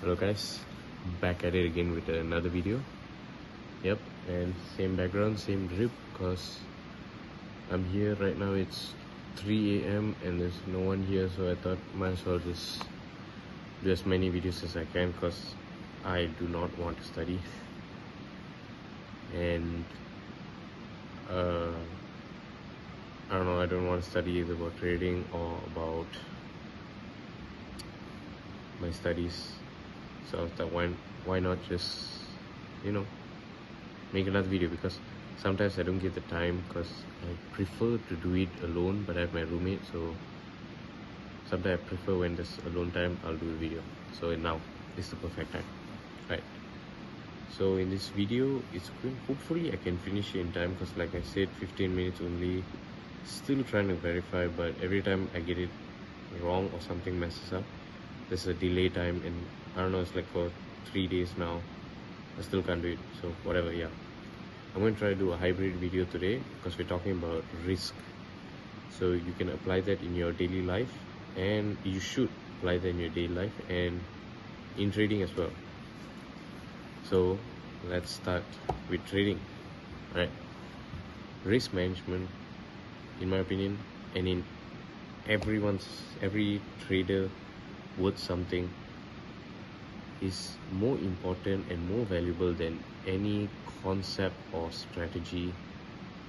Hello guys, back at it again with another video. Yep, and same background, same drip, because I'm here right now. It's 3 a.m. and there's no one here, so I thought might as well just do as many videos as I can, because I do not want to study. And I don't know, I don't want to study either about trading or about my studies. So I thought, why not just, make another video, because sometimes I don't get the time, because I prefer to do it alone, but I have my roommate, so sometimes I prefer when there's alone time, I'll do a video. So now is the perfect time, right? So in this video, it's going, hopefully I can finish it in time, because like I said, 15 minutes only. Still trying to verify, but every time I get it wrong or something messes up, there's a delay time, and I don't know, it's like for 3 days now I still can't do it. So whatever, yeah, I'm going to try to do a hybrid video today, because we're talking about risk. So you can apply that in your daily life, and you should apply that in your daily life and in trading as well. So let's start with trading. Right, risk management, in my opinion, and in every trader worth something, is more important and more valuable than any concept or strategy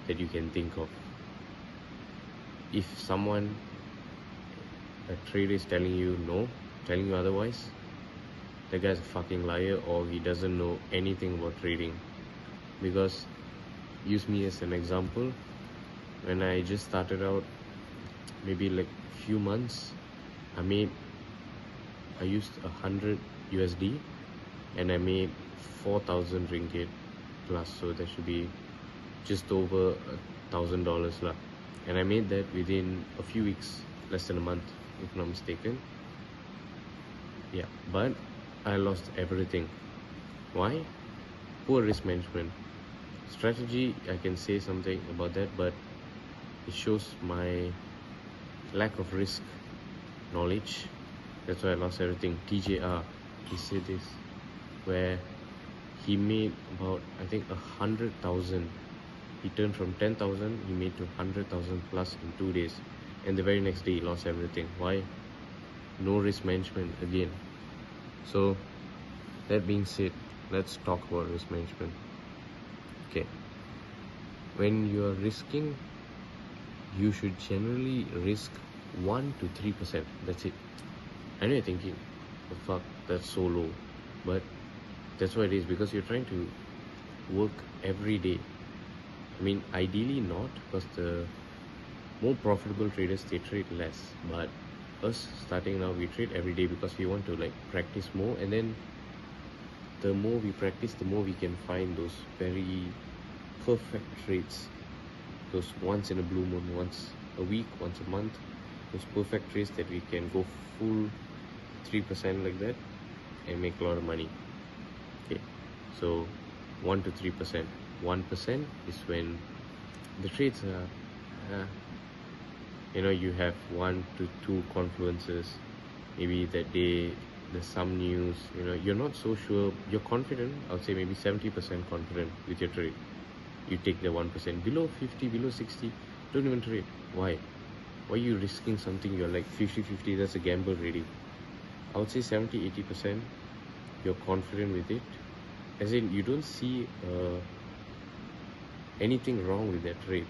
that you can think of. If someone, a trader, is telling you otherwise, that guy's a fucking liar, or he doesn't know anything about trading. Because, use me as an example, when I just started out, maybe like few months, I used 100 USD and I made 4,000 ringgit plus, so that should be just over $1,000 lah. And I made that within a few weeks, less than a month, if not mistaken. Yeah, but I lost everything. Why? Poor risk management. Strategy, I can say something about that, but it shows my lack of risk knowledge. That's why I lost everything. TJR, he said this, where he made about, I think, 100,000. He turned from 10,000, he made to 100,000 plus in 2 days, and the very next day he lost everything. Why? No risk management again. So that being said, let's talk about risk management. Okay, when you are risking, you should generally risk 1 to 3%. That's it. I know you're thinking, oh fuck, that's so low, but that's what it is, because you're trying to work every day. I mean, ideally not, because the more profitable traders, they trade less, but us starting now, we trade every day, because we want to like practice more, and then the more we practice, the more we can find those very perfect trades, those once in a blue moon, once a week, once a month, those perfect trades that we can go full 3% like that and make a lot of money. Okay, so 1 to 3%. 1% is when the trades are, you have 1 to 2 confluences. Maybe that day there's some news, you're not so sure, you're confident, I would say maybe 70% confident with your trade. You take the 1%. Below 50, below 60, don't even trade. Why are you risking something you're like 50-50? That's a gamble already. I would say 70-80% you're confident with it, as in you don't see anything wrong with that trade.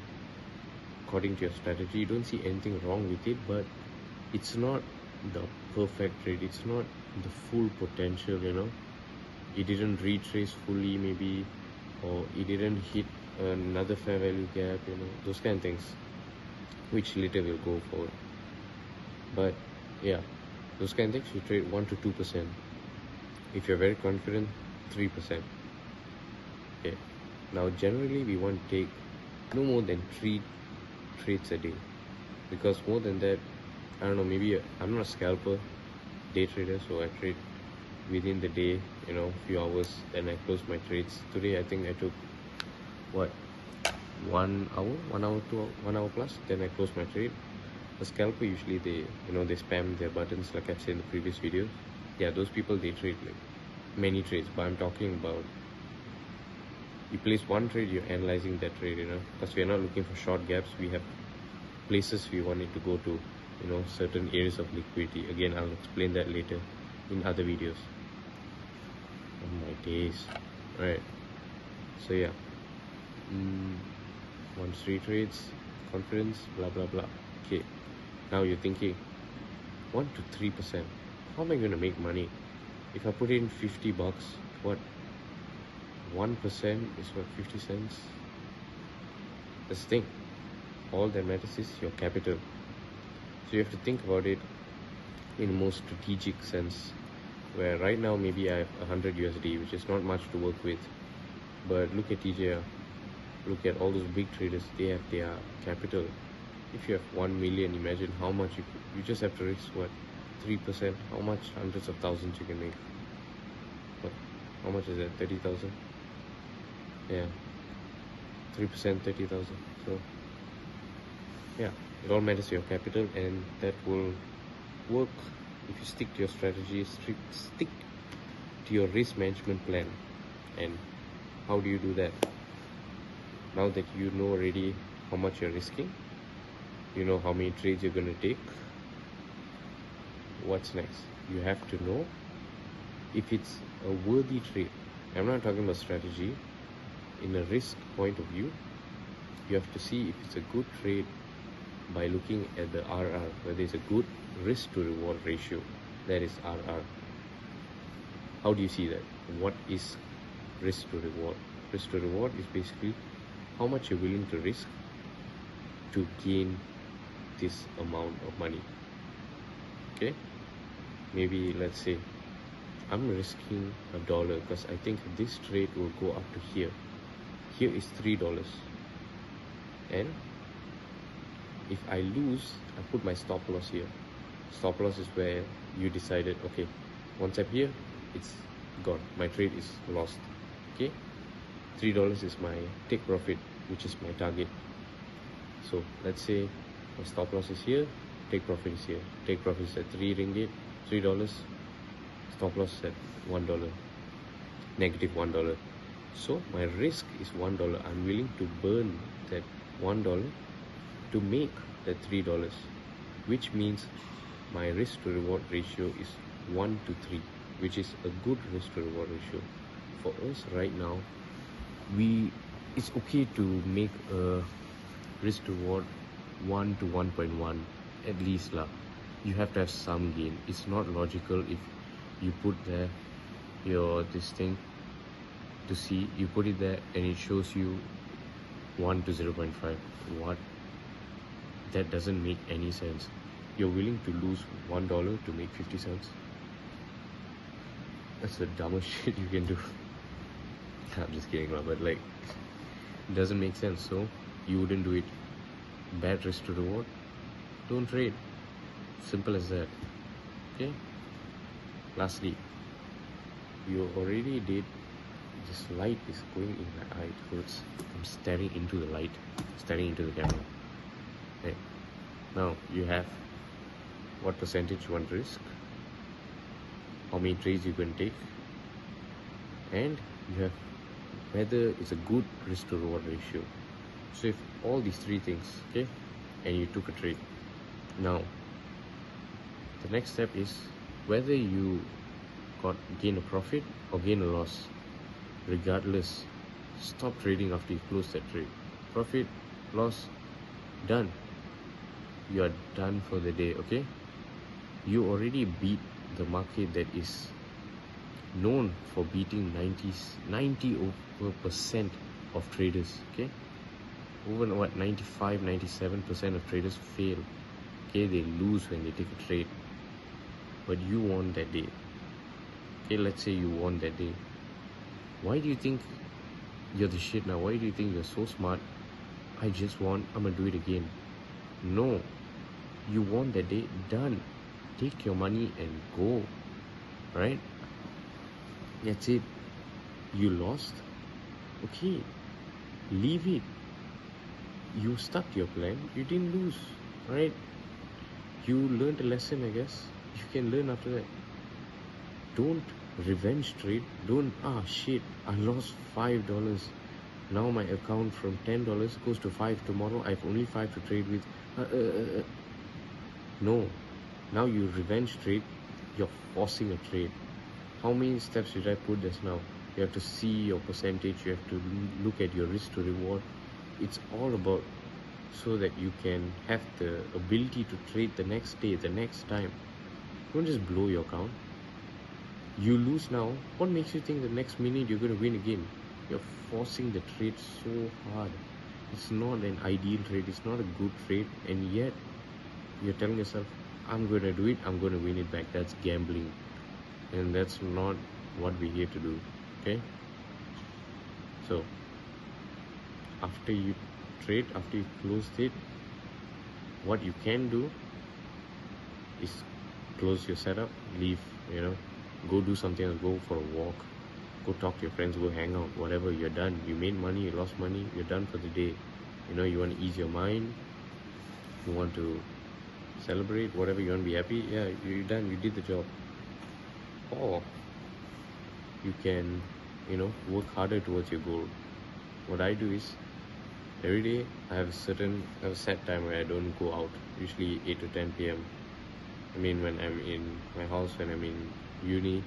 According to your strategy, you don't see anything wrong with it, but it's not the perfect trade, it's not the full potential. It didn't retrace fully, maybe, or it didn't hit another fair value gap, those kind of things, which later we'll go forward. But yeah, those kind of things, you trade 1 to 2%. If you're very confident, 3%. Okay, now generally we want to take no more than 3 trades a day, because more than that, I don't know, maybe I'm not a scalper, day trader, so I trade within the day, a few hours, then I close my trades. Today I think I took what, 1 hour, 1 hour plus, then I close my trade. A scalper, usually they spam their buttons, like I've said in the previous video. Yeah, those people, they trade like many trades, but I'm talking about you place one trade, you're analyzing that trade, because we're not looking for short gaps. We have places we want it to go to, certain areas of liquidity. Again, I'll explain that later in other videos. Oh my days. Alright, so yeah, 1 to 3 trades, confidence, blah blah blah. Okay, now you're thinking 1 to 3%, how am I going to make money? If I put in $50, what, 1% is what, 50 cents? That's the thing, all that matters is your capital. So you have to think about it in a more strategic sense, where right now maybe I have 100 USD, which is not much to work with, but look at TJR, look at all those big traders, they have their capital. If you have 1 million, imagine how much you just have to risk, what, 3%, how much hundreds of thousands you can make. What, how much is that, 30,000? Yeah, 3%, 30,000. So yeah, it all matters your capital, and that will work if you stick to your strategy, stick to your risk management plan. And how do you do that? Now that you know already how much you're risking, you know how many trades you're going to take, what's next? You have to know if it's a worthy trade. I'm not talking about strategy. In a risk point of view, you have to see if it's a good trade by looking at the RR, whether it's a good risk to reward ratio. That is RR. How do you see that? What is risk to reward? Risk to reward is basically how much you're willing to risk to gain this amount of money. Okay, maybe let's say I'm risking $1 because I think this trade will go up to here. Here is $3, and if I lose, I put my stop loss here. Stop loss is where you decided, okay, once I'm here, it's gone, my trade is lost. Okay, $3 is my take profit, which is my target. So let's say my stop loss is here, take profit is here. Take profit is at 3 ringgit, $3. Stop loss is at $1, negative $1. So my risk is $1. I'm willing to burn that $1 to make that $3, which means my risk to reward ratio is 1 to 3, which is a good risk to reward ratio. For us right now, it's okay to make a risk to reward 1 to 1.1 at least lah. You have to have some gain. It's not logical if you put there this thing to see, you put it there and it shows you 1 to 0.5. What? That doesn't make any sense. You're willing to lose $1 to make 50 cents? That's the dumbest shit you can do. I'm just kidding, but like, it doesn't make sense. So you wouldn't do it. Bad risk to reward, don't trade. Simple as that. Okay, lastly, you already did. This light is going in my eye, it hurts. I'm staring into the light, staring into the camera. Okay, now you have what percentage you want to risk, how many trades you can take, and you have whether it's a good risk to reward ratio. So if all these three things, okay, and you took a trade, now the next step is whether you gain a profit or gain a loss. Regardless, stop trading after you close that trade. Profit, loss, done. You are done for the day. Okay, you already beat the market that is known for beating 90% of traders. Okay, over what, 95-97% of traders fail. Okay, they lose when they take a trade, but you won that day. Okay, let's say you won that day. Why do you think you're the shit now? Why do you think you're so smart? I just won, I'm gonna do it again. No, you won that day, done. Take your money and go, right? That's it. You lost, okay, leave it. You stuck to your plan, you didn't lose, right? You learned a lesson, I guess. You can learn after that. don't revenge trade. Don't, shit, I lost $5. Now my account from $10 goes to 5 tomorrow. I have only 5 to trade with. No. Now you revenge trade. You're forcing a trade. How many steps did I put just now? You have to see your percentage. You have to look at your risk to reward. It's all about so that you can have the ability to trade the next day, the next time. Don't just blow your account. You lose now. What makes you think the next minute you're going to win again? You're forcing the trade so hard. It's not an ideal trade. It's not a good trade. And yet, you're telling yourself, I'm going to do it. I'm going to win it back. That's gambling. And that's not what we're here to do. Okay? So, after you trade, after you closed it, what you can do is close your setup, leave, go do something else, go for a walk, go talk to your friends, go hang out, whatever. You're done. You made money, you lost money, you're done for the day. You want to ease your mind, you want to celebrate, whatever, you want to be happy. Yeah, you're done, you did the job. Or you can work harder towards your goal. What I do is every day I have a set time where I don't go out, usually 8 to 10 p.m. When I'm in my house, when I'm in uni,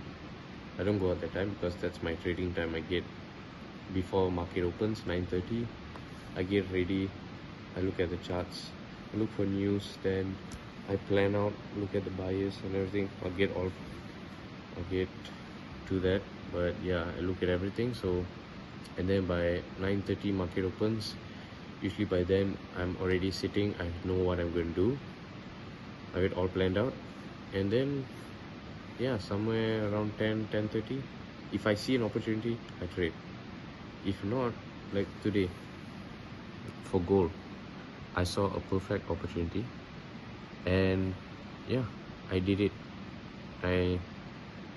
I don't go at that time because that's my trading time. I get before market opens, 9:30. I get ready, I look at the charts, I look for news, then I plan out, look at the buyers and everything. I'll get to that, but yeah, I look at everything. So, and then by 9:30 market opens. Usually by then I'm already sitting. I know what I'm going to do. I have it all planned out, and then yeah, somewhere around 10:30, if I see an opportunity, I trade. If not, like today for gold, I saw a perfect opportunity, and yeah, I did it. I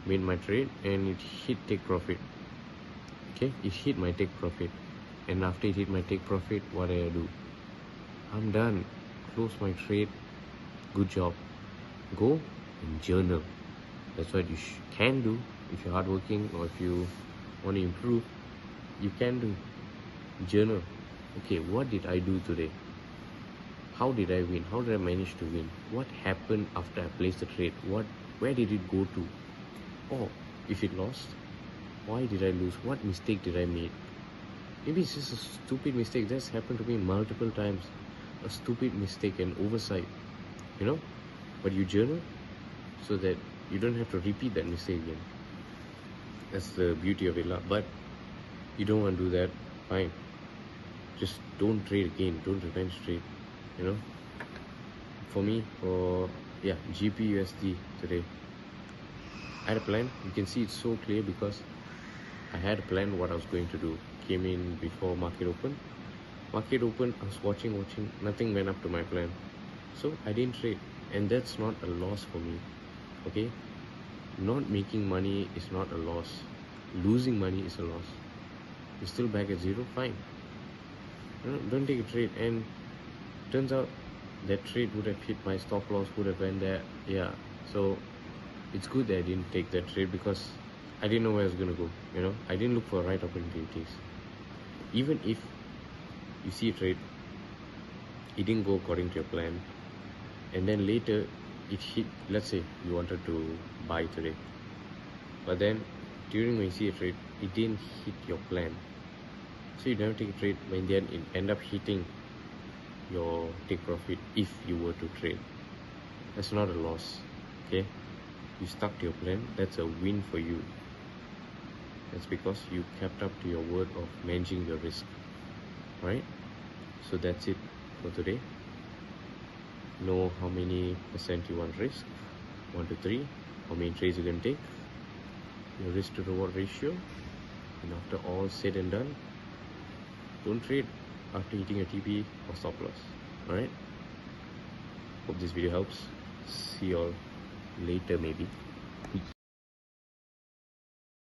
made my trade and it hit take profit. Okay, it hit my take profit, and after it hit my take profit, what did I do? I'm done. Close my trade. Good job. Go and journal. That's what you can do. If you're hardworking or if you want to improve, you can do. Journal. Okay, what did I do today? How did I win? How did I manage to win? What happened after I placed the trade? Where did it go to? Or if it lost, why did I lose? What mistake did I make? Maybe it's just a stupid mistake. That's happened to me multiple times. A stupid mistake, an oversight, But you journal so that you don't have to repeat that mistake again. That's the beauty of it. But you don't want to do that, fine. Just don't trade again. Don't revenge trade, For me, GPUSD today, I had a plan. You can see it's so clear because I had a plan what I was going to do. Came in before market open. Market open, I was watching. Nothing went up to my plan. So I didn't trade. And that's not a loss for me. Okay? Not making money is not a loss. Losing money is a loss. You're still back at zero, fine. Don't take a trade. And turns out that trade would have hit my stop loss, would have went there. Yeah. So it's good that I didn't take that trade because I didn't know where I was going to go. I didn't look for right opportunities. Even if you see a trade, it didn't go according to your plan, and then later it hit. Let's say you wanted to buy today, but then during when you see a trade, it didn't hit your plan. So you never take a trade, but in the end it end up hitting your take profit if you were to trade. That's not a loss. Okay, you stuck to your plan. That's a win for you. That's because you kept up to your word of managing your risk. Right? So that's it for today. Know how many percent you want risk. 1 to 3. How many trades you can take. Your risk to reward ratio. And after all said and done, don't trade after hitting a TP or stop loss. Alright? Hope this video helps. See you all later maybe. Peace.